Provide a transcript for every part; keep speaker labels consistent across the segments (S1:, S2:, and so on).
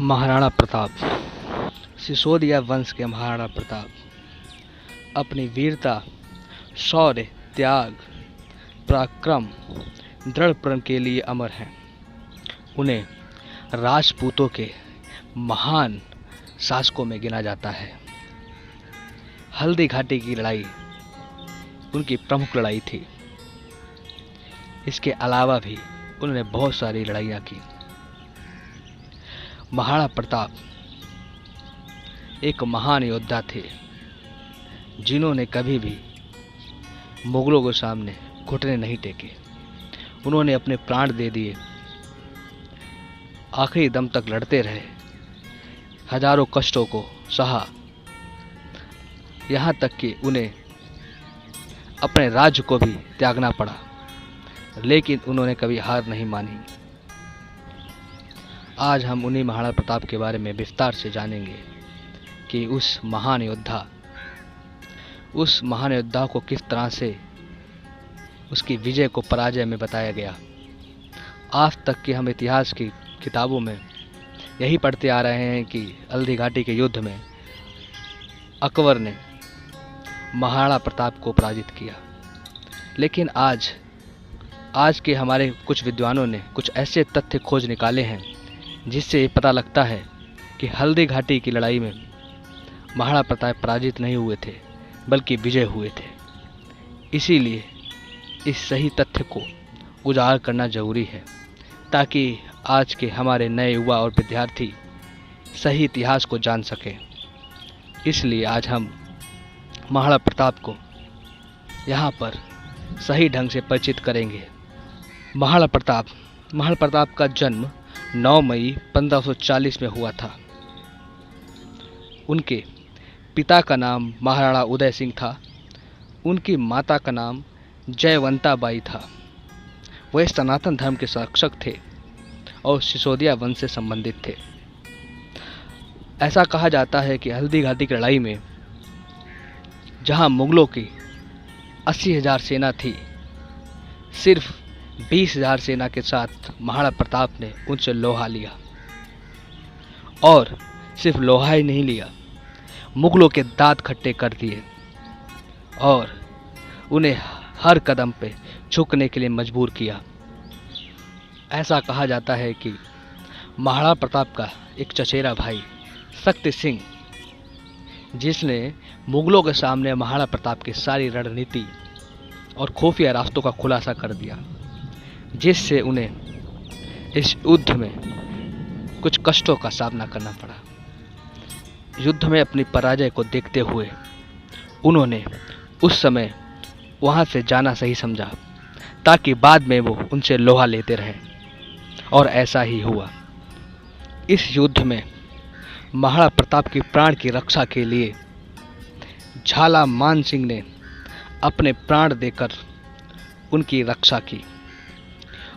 S1: महाराणा प्रताप। सिसोदिया वंश के महाराणा प्रताप अपनी वीरता, शौर्य, त्याग, पराक्रम, दृढ़ प्रण के लिए अमर हैं। उन्हें राजपूतों के महान शासकों में गिना जाता है। हल्दी घाटी की लड़ाई उनकी प्रमुख लड़ाई थी। इसके अलावा भी उन्होंने बहुत सारी लड़ाइयाँ की। महाराणा प्रताप एक महान योद्धा थे, जिन्होंने कभी भी मुगलों के सामने घुटने नहीं टेके। उन्होंने अपने प्राण दे दिए, आखिरी दम तक लड़ते रहे, हजारों कष्टों को सहा, यहाँ तक कि उन्हें अपने राज्य को भी त्यागना पड़ा, लेकिन उन्होंने कभी हार नहीं मानी। आज हम उन्हीं महाराणा प्रताप के बारे में विस्तार से जानेंगे कि उस महान योद्धा को किस तरह से उसकी विजय को पराजय में बताया गया। आज तक कि हम इतिहास की किताबों में यही पढ़ते आ रहे हैं कि हल्दी घाटी के युद्ध में अकबर ने महाराणा प्रताप को पराजित किया। लेकिन आज के हमारे कुछ विद्वानों ने कुछ ऐसे तथ्य खोज निकाले हैं जिससे ये पता लगता है कि हल्दी घाटी की लड़ाई में महाराणा प्रताप पराजित नहीं हुए थे, बल्कि विजय हुए थे। इसीलिए इस सही तथ्य को उजागर करना जरूरी है, ताकि आज के हमारे नए युवा और विद्यार्थी सही इतिहास को जान सकें। इसलिए आज हम महाराणा प्रताप को यहाँ पर सही ढंग से परिचित करेंगे। महाराणा प्रताप का जन्म 9 मई 1540 में हुआ था। उनके पिता का नाम महाराणा उदय सिंह था। उनकी माता का नाम जयवंता बाई था। वह सनातन धर्म के संरक्षक थे और सिसोदिया वंश से संबंधित थे। ऐसा कहा जाता है कि हल्दी घाटी की लड़ाई में जहां मुगलों की 80,000 सेना थी, सिर्फ 20,000 सेना के साथ महाराणा प्रताप ने उनसे लोहा लिया। और सिर्फ लोहा ही नहीं लिया, मुगलों के दांत खट्टे कर दिए और उन्हें हर कदम पे झुकने के लिए मजबूर किया। ऐसा कहा जाता है कि महाराणा प्रताप का एक चचेरा भाई शक्ति सिंह, जिसने मुगलों के सामने महाराणा प्रताप की सारी रणनीति और खुफिया रास्तों का खुलासा कर दिया, जिससे उन्हें इस युद्ध में कुछ कष्टों का सामना करना पड़ा। युद्ध में अपनी पराजय को देखते हुए उन्होंने उस समय वहां से जाना सही समझा, ताकि बाद में वो उनसे लोहा लेते रहे, और ऐसा ही हुआ। इस युद्ध में महाराणा प्रताप की प्राण की रक्षा के लिए झाला मान सिंह ने अपने प्राण देकर उनकी रक्षा की,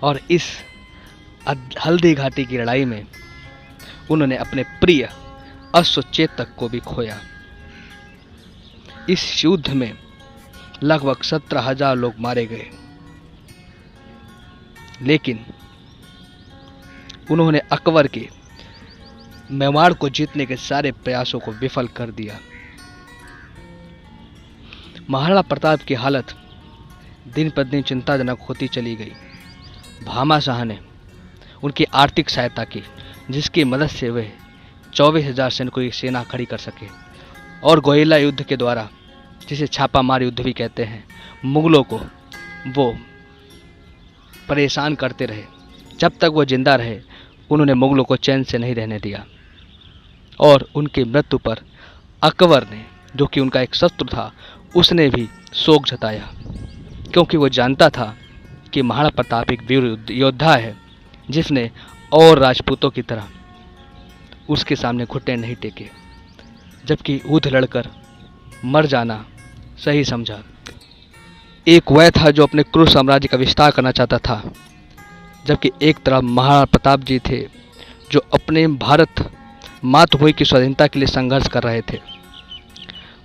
S1: और इस हल्दी घाटी की लड़ाई में उन्होंने अपने प्रिय अश्वचेतक को भी खोया। इस युद्ध में लगभग 17,000 लोग मारे गए, लेकिन उन्होंने अकबर के मेवाड़ को जीतने के सारे प्रयासों को विफल कर दिया। महाराणा प्रताप की हालत दिन पर दिन चिंताजनक होती चली गई। भामा शाह ने उनकी आर्थिक सहायता की, जिसकी मदद से वे 24,000 सैनिकों की सेना खड़ी कर सके, और गोयला युद्ध के द्वारा, जिसे छापामार युद्ध भी कहते हैं, मुगलों को वो परेशान करते रहे। जब तक वो जिंदा रहे, उन्होंने मुगलों को चैन से नहीं रहने दिया। और उनकी मृत्यु पर अकबर ने, जो कि उनका एक शत्रु था, उसने भी शोक जताया, क्योंकि वो जानता था कि महाराणा प्रताप एक वीर योद्धा है, जिसने और राजपूतों की तरह उसके सामने घुटने नहीं टेके, जबकि युद्ध लड़कर मर जाना सही समझा। एक वह था जो अपने क्रूर साम्राज्य का विस्तार करना चाहता था, जबकि एक तरफ महाराणा प्रताप जी थे, जो अपने भारत मातृभूमि की स्वाधीनता के लिए संघर्ष कर रहे थे।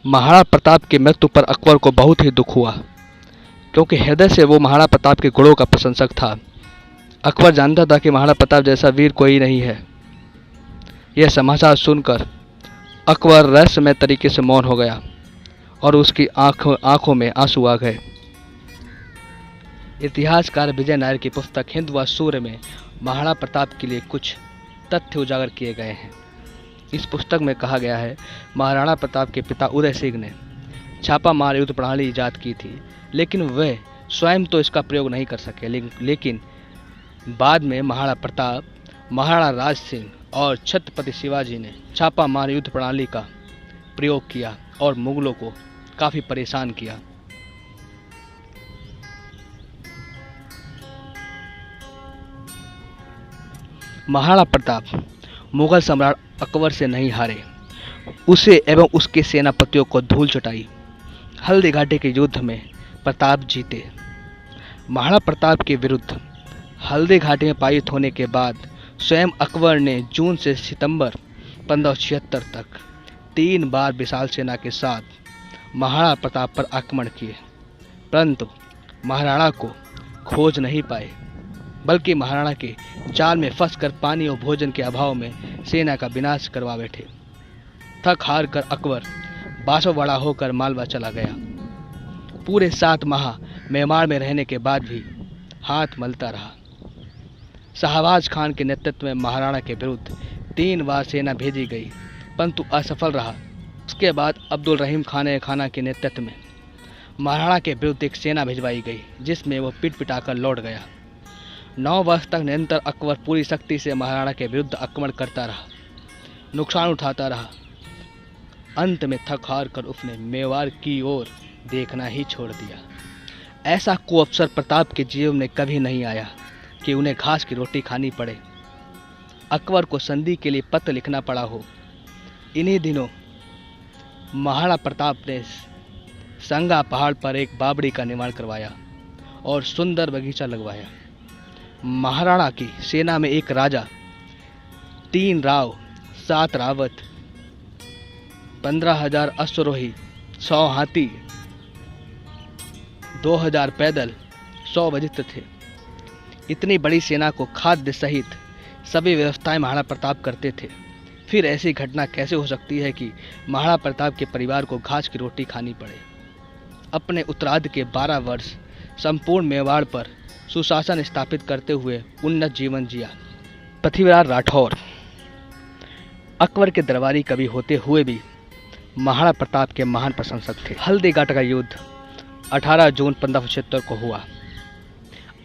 S1: महाराणा प्रताप की मृत्यु पर अकबर को बहुत ही दुख हुआ, क्योंकि हृदय से वो महाराणा प्रताप के गुणों का प्रशंसक था। अकबर जानता था कि महाराणा प्रताप जैसा वीर कोई नहीं है, यह समाचार सुनकर अकबर रहस्यमय तरीके से मौन हो गया और उसकी आंखों में आंसू आ गए। इतिहासकार विजय नायर की पुस्तक हिंद व सूर्य में महाराणा प्रताप के लिए कुछ तथ्य उजागर किए गए हैं। इस पुस्तक में कहा गया है, महाराणा प्रताप के पिता उदय सिंह ने छापा मार युद्ध प्रणाली ईजाद की थी, लेकिन वे स्वयं तो इसका प्रयोग नहीं कर सके, लेकिन बाद में महाराणा प्रताप, महाराणा राज सिंह और छत्रपति शिवाजी ने छापा मार युद्ध प्रणाली का प्रयोग किया और मुगलों को काफी परेशान किया। महाराणा प्रताप मुगल सम्राट अकबर से नहीं हारे, उसे एवं उसके सेनापतियों को धूल चटाई। हल्दी घाटी के युद्ध में प्रताप जीते। महाराणा प्रताप के विरुद्ध हल्दी घाटी में पायित होने के बाद स्वयं अकबर ने जून से सितंबर 1576 तक 3 बार विशाल सेना के साथ महाराणा प्रताप पर आक्रमण किए, परंतु महाराणा को खोज नहीं पाए, बल्कि महाराणा के जाल में फंसकर पानी और भोजन के अभाव में सेना का विनाश करवा बैठे। थक हार कर अकबर बासोवाड़ा होकर मालवा चला गया। पूरे 7 माह मेवाड़ में रहने के बाद भी हाथ मलता रहा। शाहबाज खान के नेतृत्व में महाराणा के विरुद्ध 3 बार सेना भेजी गई, परंतु असफल रहा। उसके बाद अब्दुल रहीम खाना के नेतृत्व में महाराणा के विरुद्ध एक सेना भिजवाई गई, जिसमें वह पिट पिटाकर लौट गया। 9 वर्ष तक निरंतर अकबर पूरी शक्ति से महाराणा के विरुद्ध आक्रमण करता रहा, नुकसान उठाता रहा। अंत में थक हार कर उसने मेवाड़ की ओर देखना ही छोड़ दिया। ऐसा कोई अवसर प्रताप के जीवन में कभी नहीं आया कि उन्हें घास की रोटी खानी पड़े, अकबर को संधि के लिए पत्र लिखना पड़ा हो। इन्हीं दिनों महाराणा प्रताप ने संगा पहाड़ पर एक बावड़ी का निर्माण करवाया और सुंदर बगीचा लगवाया। महाराणा की सेना में 1 राजा, 3 राव, 7 रावत, 15,000 अश्वरोही, 100 हाथी, 2,000 पैदल, 100 वजित्र थे। इतनी बड़ी सेना को खाद्य सहित सभी व्यवस्थाएं महाराणा प्रताप करते थे। फिर ऐसी घटना कैसे हो सकती है कि महाराणा प्रताप के परिवार को घास की रोटी खानी पड़े। अपने उत्तरार्ध के 12 वर्ष संपूर्ण मेवाड़ पर सुशासन स्थापित करते हुए उन्नत जीवन जिया। पृथ्वीराज राठौर अकबर के दरबारी कवि होते हुए भी महाराणा प्रताप के महान प्रशंसक थे। हल्दी घाटी का युद्ध 18 जून 1576 को हुआ।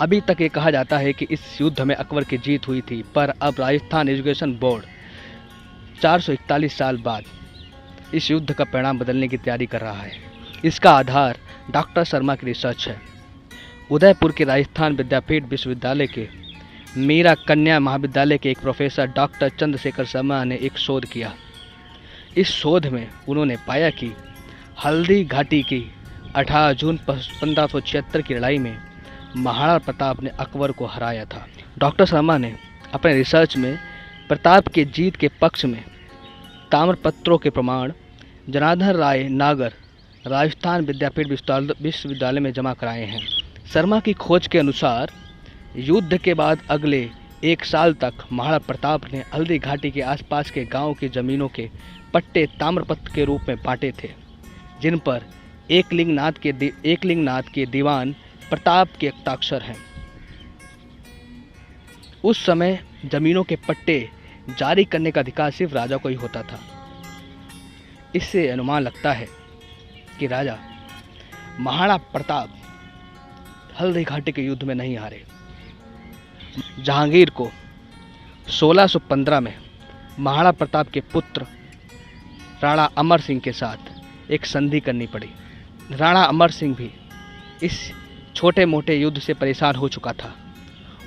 S1: अभी तक ये कहा जाता है कि इस युद्ध में अकबर की जीत हुई थी, पर अब राजस्थान एजुकेशन बोर्ड 441 साल बाद इस युद्ध का परिणाम बदलने की तैयारी कर रहा है। इसका आधार डॉक्टर शर्मा की रिसर्च है। उदयपुर के राजस्थान विद्यापीठ विश्वविद्यालय के मीरा कन्या महाविद्यालय के एक प्रोफेसर डॉक्टर चंद्रशेखर शर्मा ने एक शोध किया। इस शोध में उन्होंने पाया कि हल्दी घाटी की 18 जून 1576 की लड़ाई में महाराणा प्रताप ने अकबर को हराया था। डॉक्टर शर्मा ने अपने रिसर्च में प्रताप के जीत के पक्ष में ताम्रपत्रों के प्रमाण जनार्दन राय नागर राजस्थान विद्यापीठ विश्वविद्यालय में जमा कराए हैं। शर्मा की खोज के अनुसार युद्ध के बाद अगले 1 साल तक महाराणा प्रताप ने हल्दी घाटी के आसपास के गांव की जमीनों के पट्टे ताम्रपत्र के रूप में बांटे थे, जिन पर एकलिंगनाथ के दीवान प्रताप के हस्ताक्षर हैं। उस समय जमीनों के पट्टे जारी करने का अधिकार सिर्फ राजा को ही होता था। इससे अनुमान लगता है कि राजा महाराणा प्रताप हल्दी घाटी के युद्ध में नहीं हारे। जहांगीर को 1615 में महाराणा प्रताप के पुत्र राणा अमर सिंह के साथ एक संधि करनी पड़ी। राणा अमर सिंह भी इस छोटे मोटे युद्ध से परेशान हो चुका था।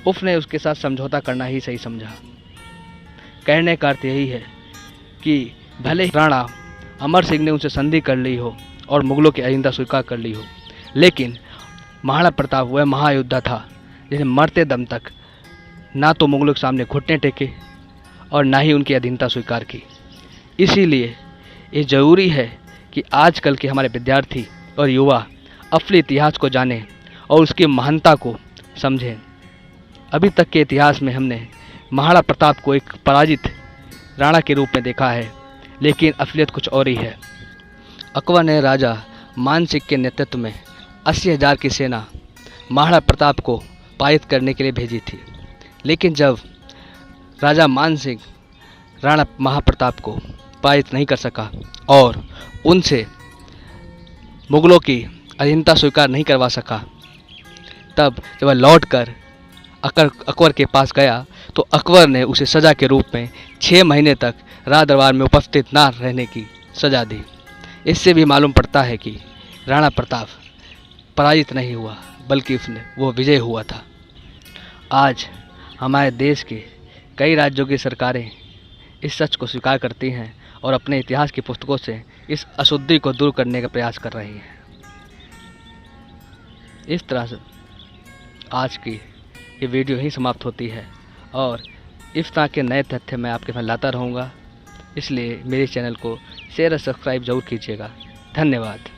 S1: उसने उसके साथ समझौता करना ही सही समझा। कहने का अर्थ यही है कि भले राणा अमर सिंह ने उनसे संधि कर ली हो और मुगलों की अहिंसा स्वीकार कर ली हो, लेकिन महाराणा प्रताप वह महायोद्धा था जिसने मरते दम तक ना तो मुगलों के सामने घुटने टेके और ना ही उनकी अधीनता स्वीकार की। इसीलिए ये ज़रूरी है कि आजकल के हमारे विद्यार्थी और युवा अपने इतिहास को जानें और उसकी महानता को समझें। अभी तक के इतिहास में हमने महाराणा प्रताप को एक पराजित राणा के रूप में देखा है, लेकिन असलियत कुछ और ही है। अकबर ने राजा मान सिंह के नेतृत्व में 80,000 की सेना महाराणा प्रताप को पारित करने के लिए भेजी थी, लेकिन जब राजा मान सिंह राणा महाप्रताप को पारित नहीं कर सका और उनसे मुगलों की अधीनता स्वीकार नहीं करवा सका, तब जब वह लौट कर अकबर के पास गया तो अकबर ने उसे सज़ा के रूप में 6 महीने तक राज दरबार में उपस्थित ना रहने की सज़ा दी। इससे भी मालूम पड़ता है कि राणा प्रताप पराजित नहीं हुआ, बल्कि वो विजय हुआ था। आज हमारे देश के कई राज्यों की सरकारें इस सच को स्वीकार करती हैं और अपने इतिहास की पुस्तकों से इस अशुद्धि को दूर करने का प्रयास कर रही हैं। इस तरह से आज की ये वीडियो ही समाप्त होती है और इस तरह के नए तथ्य मैं आपके साथ लाता रहूँगा, इसलिए मेरे चैनल को शेयर और सब्सक्राइब ज़रूर कीजिएगा। धन्यवाद।